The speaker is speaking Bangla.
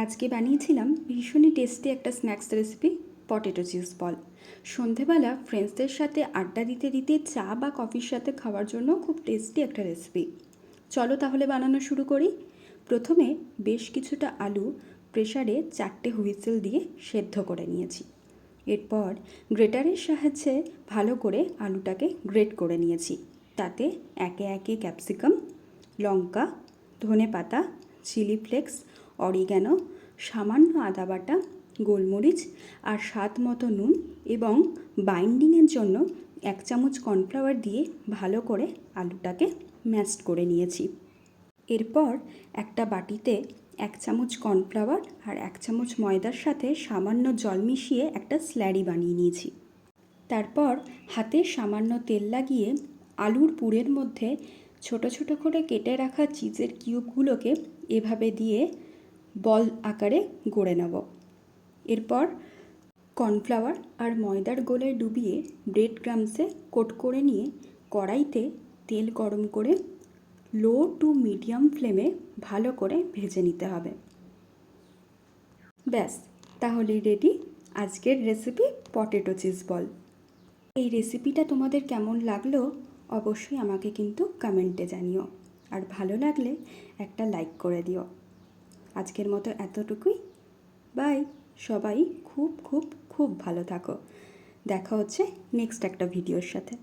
আজকে বানিয়েছিলাম ভীষণই টেস্টি একটা স্ন্যাক্স রেসিপি, পটেটো চিপস বল। সন্ধেবেলা ফ্রেন্ডসদের সাথে আড্ডা দিতে দিতে চা বা কফির সাথে খাওয়ার জন্য খুব টেস্টি একটা রেসিপি। চলো তাহলে বানানো শুরু করি। প্রথমে বেশ কিছুটা আলু প্রেসারে 4টে হুইসেল দিয়ে সেদ্ধ করে নিয়েছি। এরপর গ্রেটারের সাহায্যে ভালো করে আলুটাকে গ্রেট করে নিয়েছি। তাতে একে একে ক্যাপসিকাম, লঙ্কা, ধনেপাতা, চিলি ফ্লেক্স, অরিগ্যানো, সামান্য আদা বাটা, গোলমরিচ আর স্বাদ মতো নুন এবং বাইন্ডিংয়ের জন্য 1 চামচ কর্নফ্লাওয়ার দিয়ে ভালো করে আলুটাকে ম্যাশড করে নিয়েছি। এরপর একটা বাটিতে 1 চামচ কর্নফ্লাওয়ার আর 1 চামচ ময়দার সাথে সামান্য জল মিশিয়ে একটা স্ল্যারি বানিয়ে নিয়েছি। তারপর হাতে সামান্য তেল লাগিয়ে আলুর পুরের মধ্যে ছোট ছোট করে কেটে রাখা চিজের কিউবগুলোকে এভাবে দিয়ে বল আকারে গড়ে নেব। এরপর কর্নফ্লাওয়ার আর ময়দার গোলায় ডুবিয়ে ব্রেড ক্রাম্বসে কোট করে নিয়ে কড়াইতে তেল গরম করে লো টু মিডিয়াম ফ্লেমে ভালো করে ভেজে নিতে হবে। ব্যাস, তাহলে রেডি আজকের রেসিপি পটেটো চিজ বল। এই রেসিপিটা তোমাদের কেমন লাগলো অবশ্যই আমাকে কিন্তু কমেন্টে জানিও, আর ভালো লাগলে একটা লাইক করে দিও। আজকের মতো এতটুকুই। বাই। সবাই খুব খুব খুব ভালো থাকো। দেখা হচ্ছে নেক্সট একটা ভিডিওর সাথে।